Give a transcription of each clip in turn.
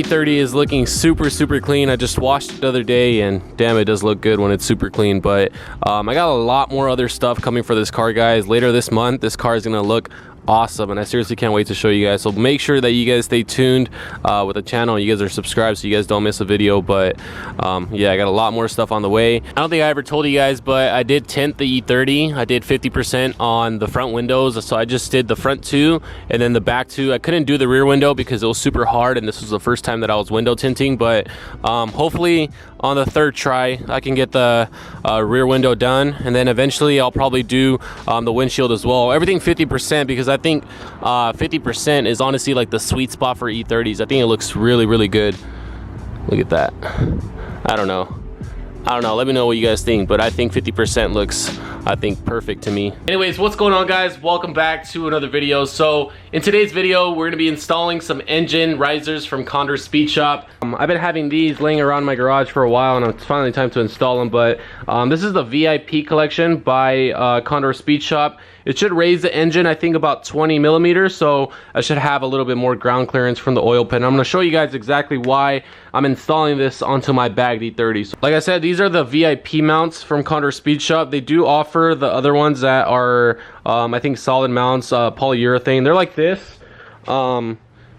E30 is looking super clean. I just washed it the other day, and damn, it does look good when it's super clean. But I got a lot more other stuff coming for this car, guys. Later this month, this car is gonna look awesome, and I seriously can't wait to show you guys. So make sure that you guys stay tuned with the channel. You guys are subscribed so you guys don't miss a video. But yeah, I got a lot more stuff on the way. I don't think I ever told you guys, but I did tint the E30. I did 50% on the front windows, so I just did the front two and then the back two. I couldn't do the rear window because it was super hard, and this was the first time that I was window tinting. But hopefully on the third try I can get the rear window done, and then eventually I'll probably do the windshield as well. Everything 50%, because I think 50% is honestly like the sweet spot for E30s. I think it looks really good. Look at that. I don't know, let me know what you guys think, but I think 50% looks, I think, perfect to me. Anyways, what's going on, guys? Welcome back to another video. So in today's video, we're gonna be installing some engine risers from Condor Speed Shop. I've been having these laying around my garage for a while, and it's finally time to install them. But this is the VIP collection by Condor Speed Shop. It should raise the engine, I think, about 20 millimeters, so I should have a little bit more ground clearance from the oil pan. I'm gonna show you guys exactly why I'm installing this onto my bagged E30. So, like I said, these are the VIP mounts from Condor Speed Shop. They do offer the other ones that are, I think, solid mounts, polyurethane. They're like this.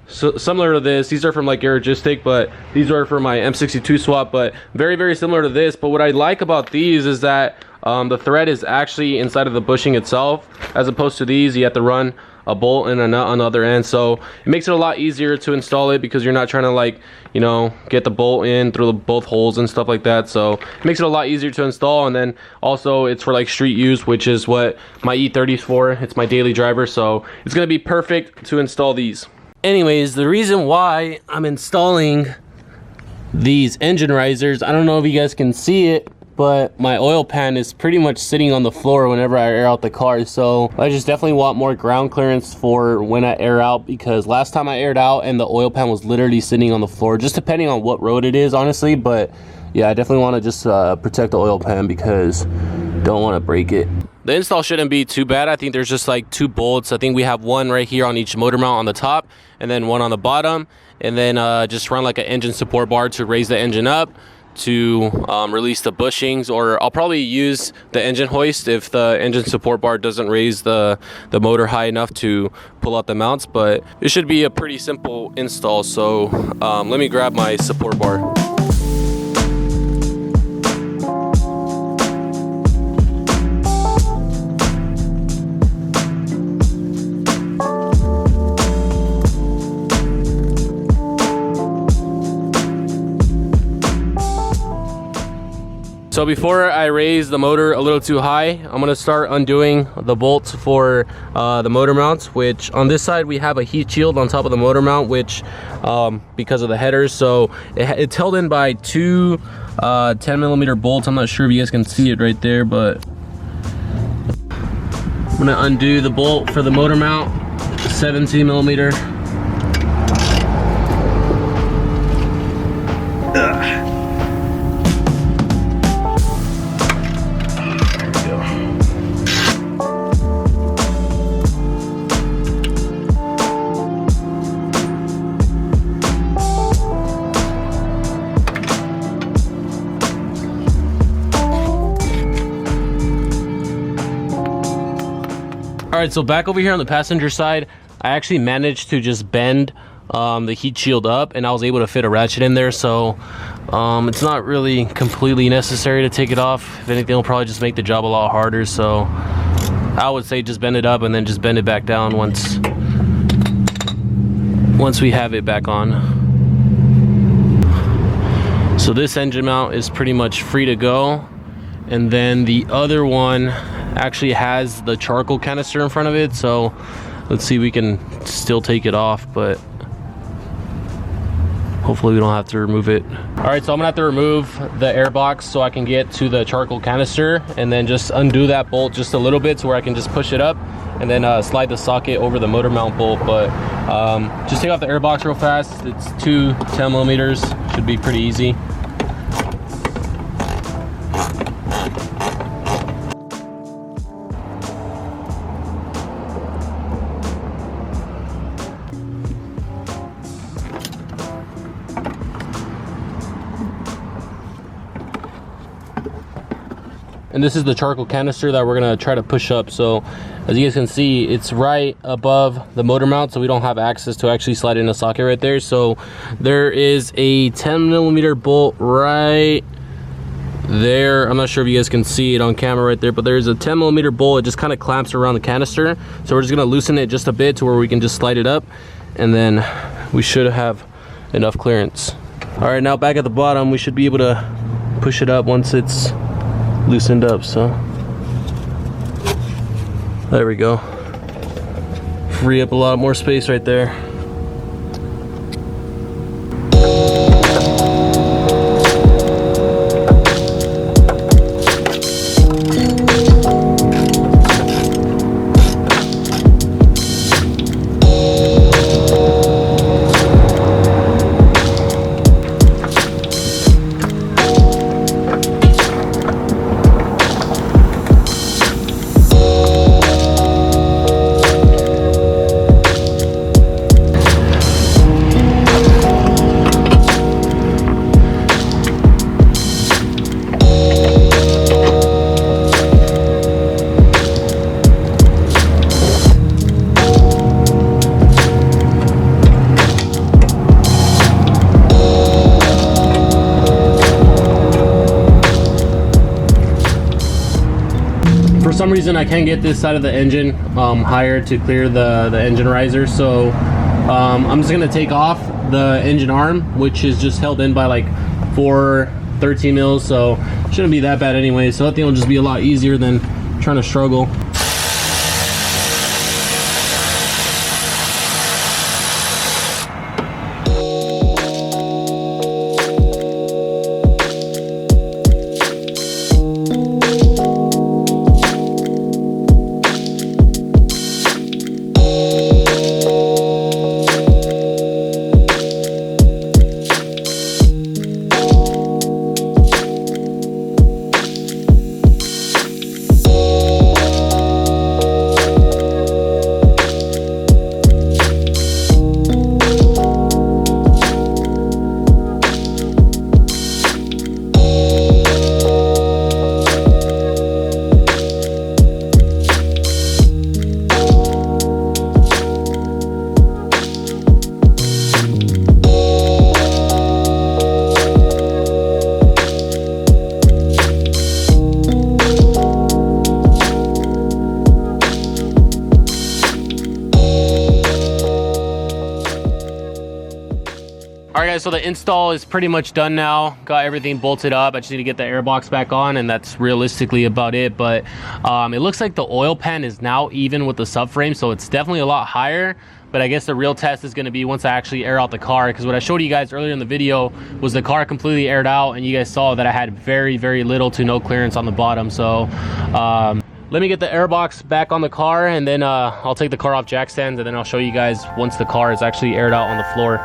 So similar to this. These are from like Aerogistic, but these are for my M62 swap, but very similar to this. But what I like about these is that the thread is actually inside of the bushing itself, as opposed to these you have to run a bolt and a nut on the other end. So it makes it a lot easier to install it, because you're not trying to, like, you know, get the bolt in through both holes and stuff like that. So it makes it a lot easier to install. And then also it's for like street use, which is what my E30 is for. It's my daily driver, so it's gonna be perfect to install these. Anyways, the reason why I'm installing these engine risers, I don't know if you guys can see it, but my oil pan is pretty much sitting on the floor whenever I air out the car. So I just definitely want more ground clearance for when I air out, because last time I aired out and the oil pan was literally sitting on the floor, just depending on what road it is, honestly. But yeah, I definitely want to just protect the oil pan, because don't want to break it. The install shouldn't be too bad. I think there's just like 2 bolts. I think we have one right here on each motor mount on the top, and then one on the bottom, and then just run like an engine support bar to raise the engine up to release the bushings. Or I'll probably use the engine hoist if the engine support bar doesn't raise the motor high enough to pull out the mounts. But it should be a pretty simple install. So let me grab my support bar. So before I raise the motor a little too high, I'm gonna start undoing the bolts for the motor mounts, which on this side we have a heat shield on top of the motor mount, which because of the headers, so it's held in by 2 10mm bolts. I'm not sure if you guys can see it right there, but I'm gonna undo the bolt for the motor mount, 17mm. Alright, so back over here on the passenger side, I actually managed to just bend the heat shield up, and I was able to fit a ratchet in there. So it's not really completely necessary to take it off. If anything, it'll probably just make the job a lot harder. So I would say just bend it up and then just bend it back down once we have it back on. So this engine mount is pretty much free to go, and then the other one actually has the charcoal canister in front of it. So let's see, we can still take it off, but hopefully we don't have to remove it. All right, so I'm gonna have to remove the air box so I can get to the charcoal canister, and then just undo that bolt just a little bit to where I can just push it up, and then slide the socket over the motor mount bolt. But just take off the air box real fast. It's 2 10mm, should be pretty easy. And this is the charcoal canister that we're gonna try to push up. So as you guys can see, it's right above the motor mount, so we don't have access to actually slide in a socket right there. So there is a 10mm bolt right there. I'm not sure if you guys can see it on camera right there, but there's a 10mm bolt. It just kind of clamps around the canister. So we're just gonna loosen it just a bit to where we can just slide it up, and then we should have enough clearance. All right, now back at the bottom, we should be able to push it up once it's loosened up. So there we go. Free up a lot more space right there. For some reason I can't get this side of the engine higher to clear the engine riser, so I'm just gonna take off the engine arm, which is just held in by like 4 13 mils, so shouldn't be that bad anyway. So I think it'll just be a lot easier than trying to struggle. Alright guys, so the install is pretty much done now. Got everything bolted up. I just need to get the air box back on, and that's realistically about it. But it looks like the oil pan is now even with the subframe, so it's definitely a lot higher. But I guess the real test is going to be once I actually air out the car, because what I showed you guys earlier in the video was the car completely aired out, and you guys saw that I had very, very little to no clearance on the bottom. So let me get the air box back on the car, and then I'll take the car off jack stands, and then I'll show you guys once the car is actually aired out on the floor.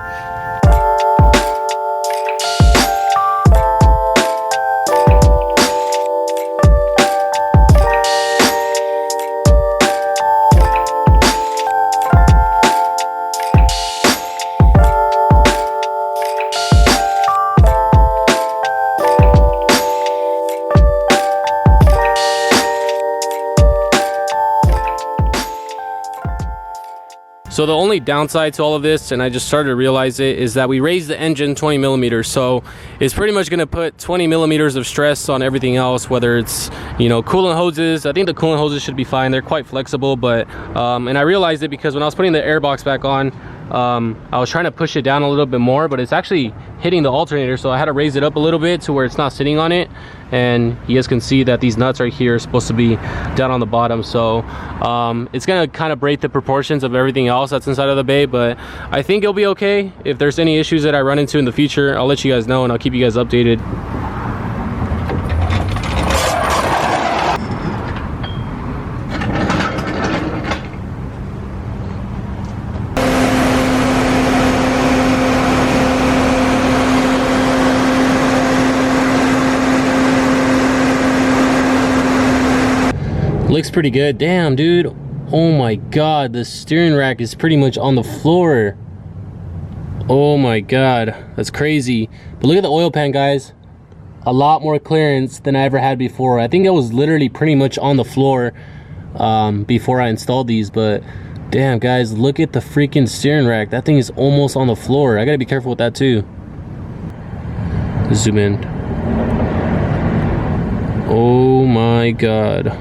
So the only downside to all of this, and I just started to realize it, is that we raised the engine 20 millimeters. So it's pretty much going to put 20 millimeters of stress on everything else, whether it's, you know, coolant hoses. I think the coolant hoses should be fine. They're quite flexible, but, and I realized it because when I was putting the air box back on, I was trying to push it down a little bit more, but it's actually hitting the alternator, so I had to raise it up a little bit to where it's not sitting on it. And you guys can see that these nuts right here are supposed to be down on the bottom, so it's gonna kind of break the proportions of everything else that's inside of the bay. But I think it'll be okay. If there's any issues that I run into in the future, I'll let you guys know and I'll keep you guys updated. Looks pretty good. Damn, dude. Oh my god, the steering rack is pretty much on the floor. Oh my god, that's crazy. But look at the oil pan, guys. a lot more clearance than I ever had before. I think it was literally pretty much on the floor before I installed these, but damn guys, look at the freaking steering rack. That thing is almost on the floor. I gotta be careful with that too. Zoom in. Oh my god.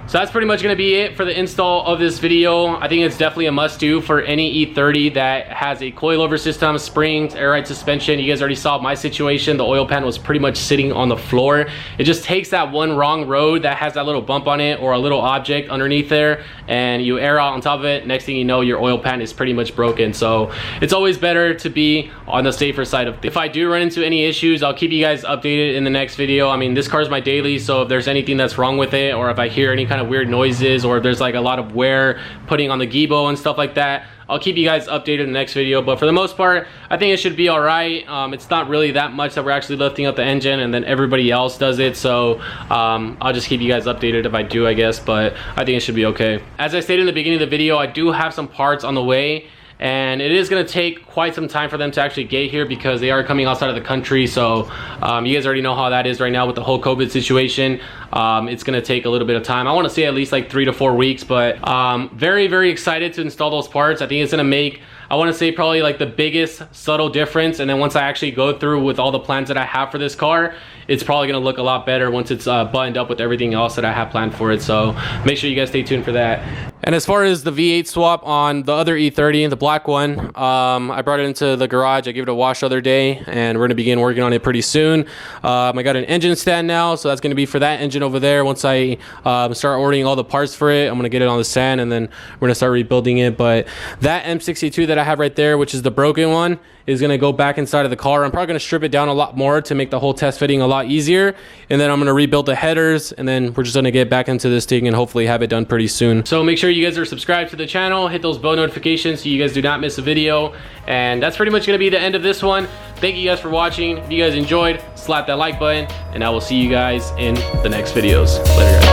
So that's pretty much going to be it for the install of this video. I think it's definitely a must-do for any E30 that has a coilover system, springs, air ride suspension. You guys already saw my situation. The oil pan was pretty much sitting on the floor. It just takes that one wrong road that has that little bump on it or a little object underneath there, and you air out on top of it. Next thing you know, your oil pan is pretty much broken. So it's always better to be on the safer side of things. If I do run into any issues, I'll keep you guys updated in the next video. I mean, this car is my daily, so if there's anything that's wrong with it, or if I hear any kind of weird noises, or if there's like a lot of wear putting on the gibo and stuff like that, I'll keep you guys updated in the next video. But for the most part, I think it should be all right. It's not really that much that we're actually lifting up the engine, and then everybody else does it. So I'll just keep you guys updated if I do, I guess. But I think it should be okay. As I stated in the beginning of the video, I do have some parts on the way, and it is going to take quite some time for them to actually get here because they are coming outside of the country. So you guys already know how that is right now with the whole COVID situation. It's going to take a little bit of time. I want to say at least like 3 to 4 weeks, but very, very excited to install those parts. I think it's going to make, I want to say, probably like the biggest subtle difference. And then once I actually go through with all the plans that I have for this car, it's probably going to look a lot better once it's buttoned up with everything else that I have planned for it. So make sure you guys stay tuned for that. And as far as the V8 swap on the other E30, the black one, I brought it into the garage. I gave it a wash the other day, and we're going to begin working on it pretty soon. I got an engine stand now, so that's going to be for that engine over there. Once I start ordering all the parts for it, I'm going to get it on the stand, and then we're going to start rebuilding it. But that M62 that I have right there, which is the broken one, is going to go back inside of the car. I'm probably going to strip it down a lot more to make the whole test fitting a lot easier, and then I'm going to rebuild the headers, and then we're just going to get back into this thing and hopefully have it done pretty soon. So make sure you guys are subscribed to the channel, hit those bell notifications so you guys do not miss a video. And that's pretty much going to be the end of this one. Thank you guys for watching. If you guys enjoyed, slap that like button, and I will see you guys in the next videos. Later, guys.